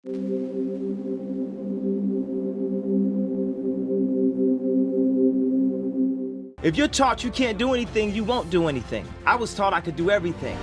If you're taught you can't do anything, you won't do anything. I was taught I could do everything.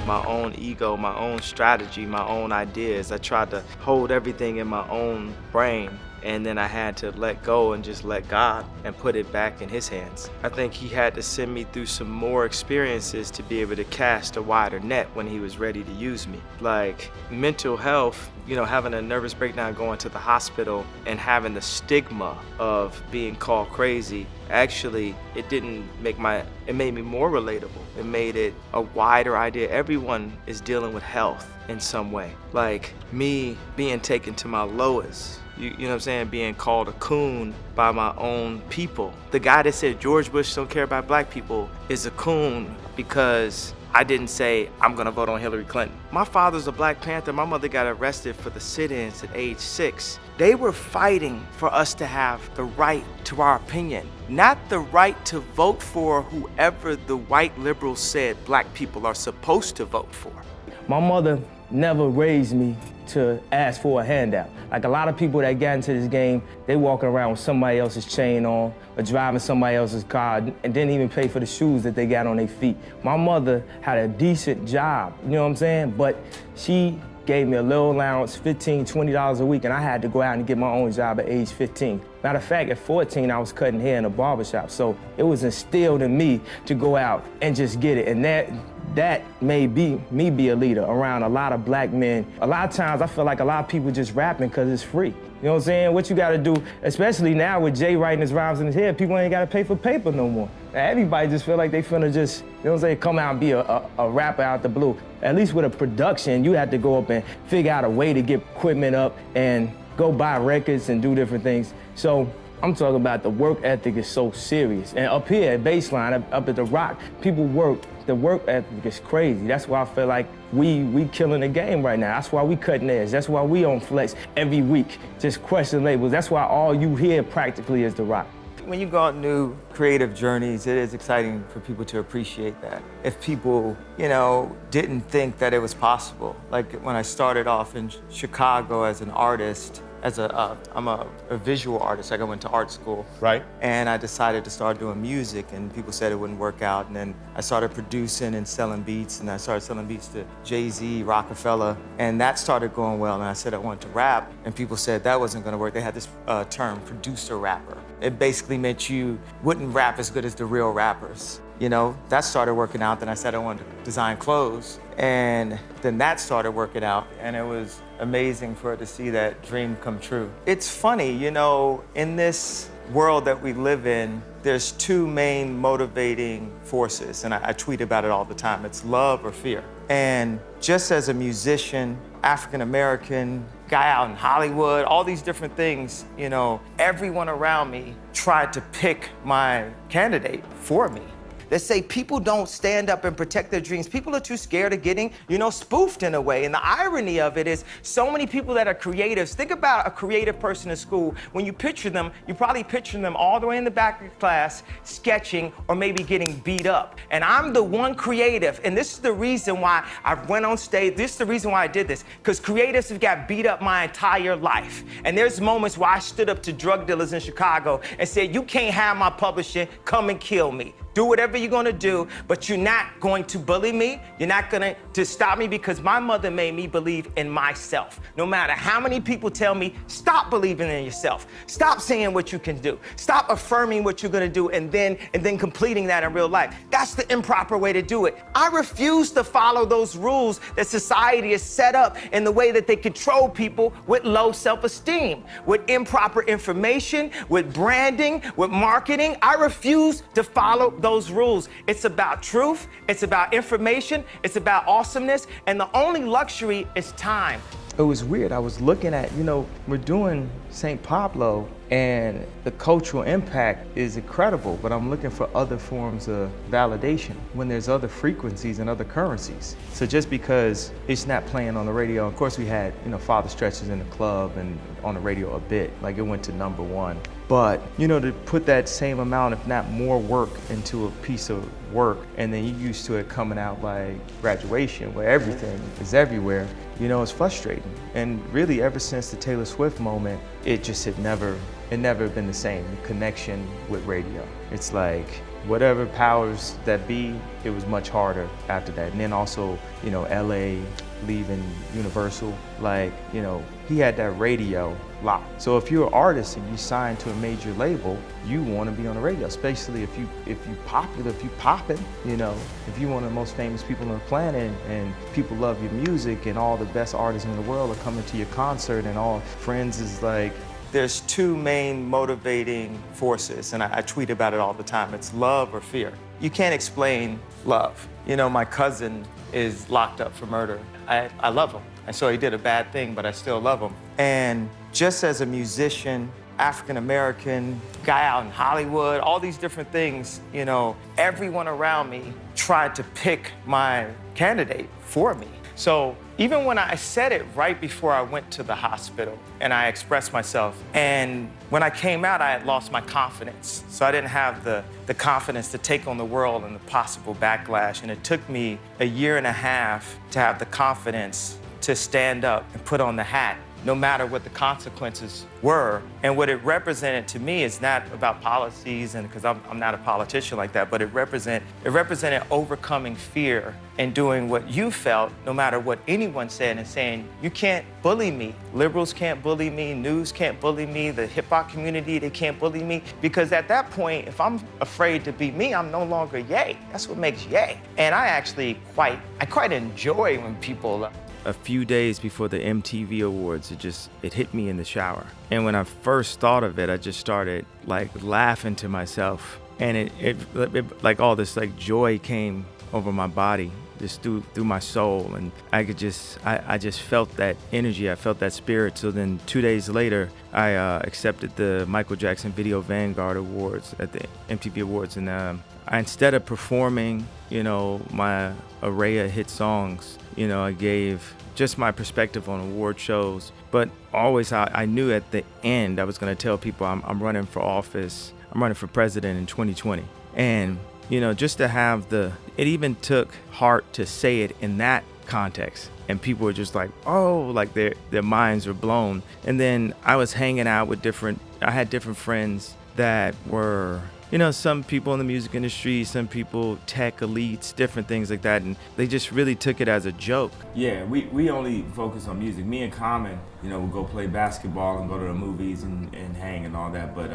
My own ego, my own strategy, my own ideas. I tried to hold everything in my own brain, and then I had to let go and just let God and put it back in His hands. I think He had to send me through some more experiences to be able to cast a wider net when He was ready to use me. Like mental health, having a nervous breakdown, going to the hospital and having the stigma of being called crazy, actually, it made me more relatable. It made it a wider idea. Everyone is dealing with health in some way. Like me being taken to my lowest, you know what I'm saying, being called a coon by my own people. The guy that said George Bush don't care about black people is a coon because I didn't say, I'm gonna vote on Hillary Clinton. My father's a Black Panther. My mother got arrested for the sit-ins at age 6. They were fighting for us to have the right to our opinion, not the right to vote for whoever the white liberals said black people are supposed to vote for. My mother never raised me to ask for a handout. Like a lot of people that got into this game, they walking around with somebody else's chain on or driving somebody else's car and didn't even pay for the shoes that they got on their feet. My mother had a decent job, you know what I'm saying? But she gave me a little allowance, $15, $20 a week, and I had to go out and get my own job at age 15. Matter of fact, at 14, I was cutting hair in a barbershop, so it was instilled in me to go out and just get it, and that made me be a leader around a lot of black men. A lot of times, I feel like a lot of people just rapping because it's free. You know what I'm saying? What you gotta do, especially now with Jay writing his rhymes in his head, people ain't gotta pay for paper no more. Now, everybody just feel like they finna just, you know what I'm saying, come out and be a rapper out the blue. At least with a production, you have to go up and figure out a way to get equipment up and go buy records and do different things. So I'm talking about the work ethic is so serious. And up here at Baseline, up at The Rock, people work. The work ethic is crazy. That's why I feel like we killing the game right now. That's why we cutting edge. That's why we on Flex every week, just crushing labels. That's why all you hear practically is The Rock. When you go on new creative journeys, it is exciting for people to appreciate that. If people, didn't think that it was possible. Like when I started off in Chicago as an artist, I'm a visual artist. Like I went to art school. Right. And I decided to start doing music, and people said it wouldn't work out. And then I started producing and selling beats, and I started selling beats to Jay-Z, Rockefeller, and that started going well. And I said I wanted to rap, and people said that wasn't gonna work. They had this term, producer rapper. It basically meant you wouldn't rap as good as the real rappers. That started working out. Then I said I wanted to design clothes, and then that started working out, and it was amazing for her to see that dream come true. It's funny, in this world that we live in, there's two main motivating forces, and I tweet about it all the time. It's love or fear. And just as a musician, African-American, guy out in Hollywood, all these different things, everyone around me tried to pick my candidate for me. They say people don't stand up and protect their dreams. People are too scared of getting, spoofed in a way. And the irony of it is so many people that are creatives, think about a creative person in school. When you picture them, you probably picture them all the way in the back of class, sketching or maybe getting beat up. And I'm the one creative, and this is the reason why I went on stage. This is the reason why I did this, because creatives have got beat up my entire life. And there's moments where I stood up to drug dealers in Chicago and said, you can't have my publishing, come and kill me. Do whatever you're gonna do, but you're not going to bully me. You're not going to stop me, because my mother made me believe in myself. No matter how many people tell me, stop believing in yourself. Stop saying what you can do. Stop affirming what you're gonna do and then completing that in real life. That's the improper way to do it. I refuse to follow those rules that society has set up in the way that they control people with low self-esteem, with improper information, with branding, with marketing. I refuse to follow those rules. It's about truth, it's about information, it's about awesomeness, and the only luxury is time. It was weird. I was looking at, we're doing St. Pablo, And the cultural impact is incredible, but I'm looking for other forms of validation when there's other frequencies and other currencies. So just because it's not playing on the radio, of course we had, Father Stretches in the club and on the radio a bit, like it went to #1. But, to put that same amount, if not more work into a piece of work, and then you're used to it coming out like Graduation, where everything is everywhere, it's frustrating. And really, ever since the Taylor Swift moment, it had never been the same, the connection with radio. It's like, whatever powers that be, it was much harder after that. And then also, LA, leaving Universal, he had that radio locked. So if you're an artist and you sign to a major label, you want to be on the radio, especially if you popular, if you popping, if you're one of the most famous people on the planet and people love your music and all the best artists in the world are coming to your concert and all friends is like, there's two main motivating forces, and I tweet about it all the time. It's love or fear. You can't explain love. My cousin is locked up for murder. I love him. And so he did a bad thing, but I still love him. And just as a musician, African-American, guy out in Hollywood, all these different things, everyone around me tried to pick my candidate for me. So even when I said it right before I went to the hospital and I expressed myself, and when I came out, I had lost my confidence. So I didn't have the confidence to take on the world and the possible backlash. And it took me a year and a half to have the confidence to stand up and put on the hat, no matter what the consequences were. And what it represented to me is not about policies, and because I'm not a politician like that, but it represented overcoming fear and doing what you felt, no matter what anyone said, and saying, you can't bully me. Liberals can't bully me, news can't bully me, the hip hop community, they can't bully me. Because at that point, if I'm afraid to be me, I'm no longer Ye. That's what makes Ye. And I actually quite enjoy when people a few days before the MTV Awards, it hit me in the shower. And when I first thought of it, I just started laughing to myself. And it like all this joy came over my body, just through my soul. And I just felt that energy, I felt that spirit. So then 2 days later, I accepted the Michael Jackson Video Vanguard Awards at the MTV Awards. And instead of performing, my array of hit songs, I gave just my perspective on award shows, but always I knew at the end I was going to tell people I'm running for office, I'm running for president in 2020. And, just to have it even took heart to say it in that context. And people were just like, oh, their minds were blown. And then I was hanging out with I had different friends that were, some people in the music industry, some people tech elites, different things like that, and they just really took it as a joke. Yeah, we only focus on music. Me and Common, we'll go play basketball and go to the movies and hang and all that, but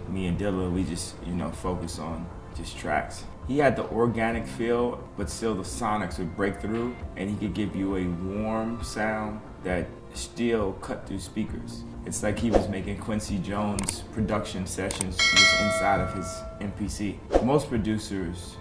me and Dilla, we just, focus on just tracks. He had the organic feel, but still the sonics would break through, and he could give you a warm sound that still cut through speakers. It's like he was making Quincy Jones production sessions just inside of his MPC. Most producers,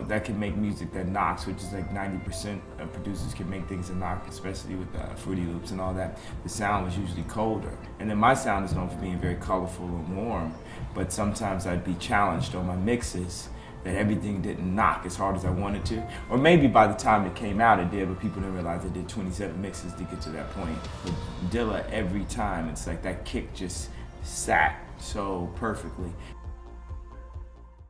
that can make music that knocks, which is 90% of producers can make things that knock, especially with Fruity Loops and all that. The sound was usually colder. And then my sound is known for being very colorful and warm, but sometimes I'd be challenged on my mixes that everything didn't knock as hard as I wanted to. Or maybe by the time it came out it did, but people didn't realize I did 27 mixes to get to that point. But Dilla, every time, it's like that kick just sat so perfectly.